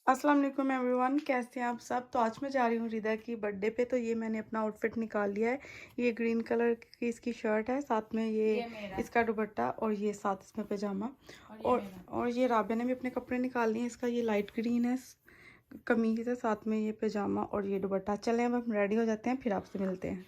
अस्सलाम वालेकुम एवरीवन, कैसे हैं आप सब। तो आज मैं जा रही हूँ रिदा की बर्थडे पे। तो ये मैंने अपना आउटफिट निकाल लिया है। ये ग्रीन कलर की इसकी शर्ट है, साथ में ये इसका दुपट्टा और ये साथ इसमें पैजामा। और ये राबिया ने भी अपने कपड़े निकाल लिए हैं। इसका ये लाइट ग्रीन है कमीज है, साथ में ये पैजामा और ये दुपट्टा। चलें अब हम रेडी हो जाते हैं, फिर आपसे मिलते हैं।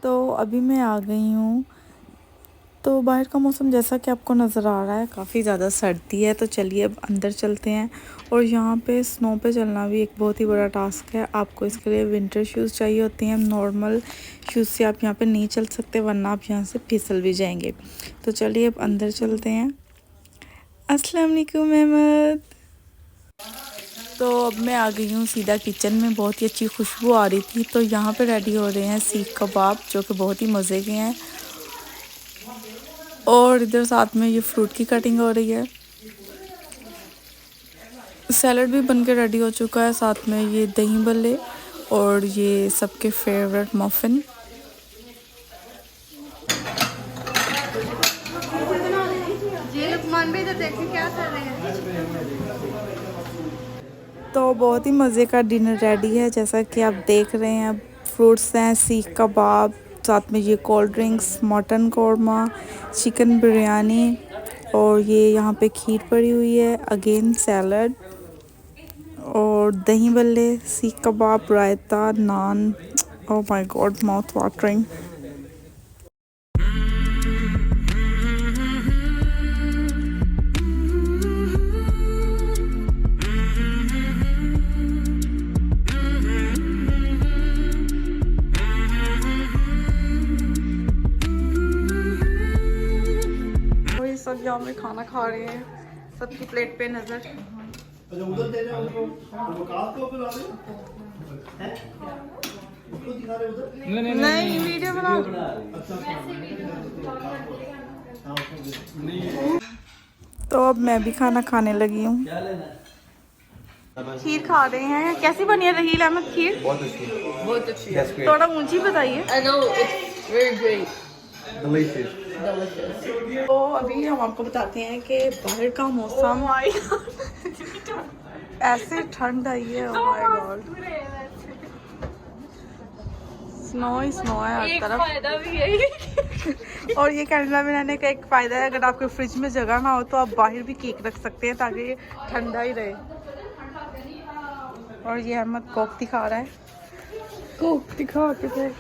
तो अभी मैं आ गई हूँ। तो बाहर का मौसम जैसा कि आपको नज़र आ रहा है, काफ़ी ज़्यादा सर्दी है। तो चलिए अब अंदर चलते हैं। और यहाँ पे स्नो पे चलना भी एक बहुत ही बड़ा टास्क है। आपको इसके लिए विंटर शूज़ चाहिए होते हैं। नॉर्मल शूज़ से आप यहाँ पे नहीं चल सकते, वरना आप यहाँ से फिसल भी जाएंगे। तो चलिए अब अंदर चलते हैं। अस्सलाम वालेकुम अहमद। तो अब मैं आ गई हूँ सीधा किचन में। बहुत ही अच्छी खुशबू आ रही थी। तो यहाँ पे रेडी हो रहे हैं सीख कबाब, जो कि बहुत ही मज़े के हैं। और इधर साथ में ये फ्रूट की कटिंग हो रही है। सैलड भी बन के रेडी हो चुका है, साथ में ये दही बल्ले और ये सबके फेवरेट मफ़िन। तो बहुत ही मज़े का डिनर रेडी है, जैसा कि आप देख रहे हैं। फ्रूट्स हैं, सीख कबाब, साथ में ये cold drinks, mutton korma, chicken biryani और ये यहाँ पे खीर पड़ी हुई है, अगेन सैलड और dahi balle, seekh kebab, raita, naan. Oh my God, mouth watering. सब यहाँ में खाना खा रहे हैं, सबकी प्लेट पे नजर। उधर दे रहे हो को बुला रहे नहीं वीडियो बना। तो अब मैं भी खाना खाने लगी हूँ। खीर खा रहे हैं। कैसी बनी है रहील अहमद खीर? बहुत अच्छी, बहुत अच्छी। थोड़ा ऊंची बताइए। I know it's very great. Delicious. तो अभी हम आपको बताते हैं कि बाहर का मौसम ऐसे ठंड आई है। ओह my God, snow he snow है हर तरफ। फायदा भी है। और ये कैनेडा में रहने का एक फ़ायदा है, अगर आपके फ्रिज में जगह ना हो तो आप बाहर भी केक रख सकते हैं ताकि ये ठंडा ही रहे। और ये अहमद कोक दिखा रहा है। कोक दिखा के फिर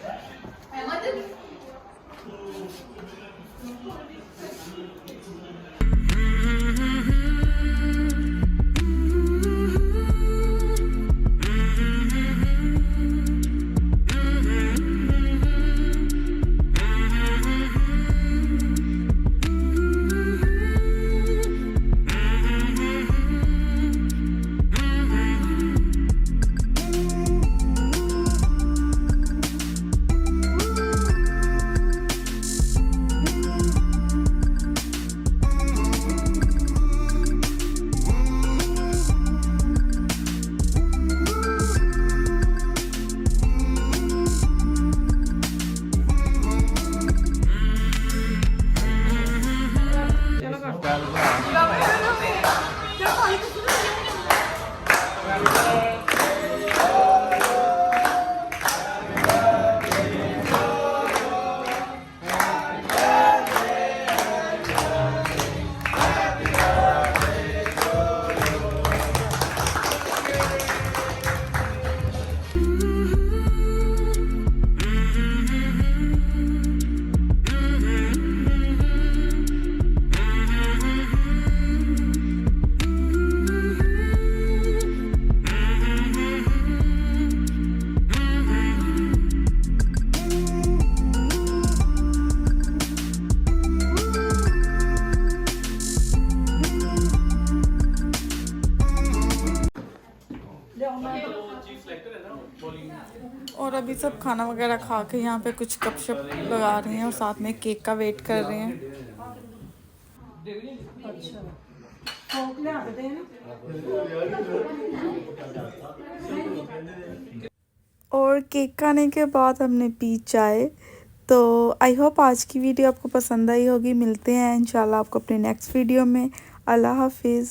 और अभी सब खाना वगैरह खा के यहाँ पे कुछ गपशप लगा रहे हैं और साथ में केक का वेट कर रहे हैं। और केक खाने के बाद हमने पी चाय। तो आई होप आज की वीडियो आपको पसंद आई होगी। मिलते हैं इंशाल्लाह आपको अपने नेक्स्ट वीडियो में। अल्लाह हाफिज़।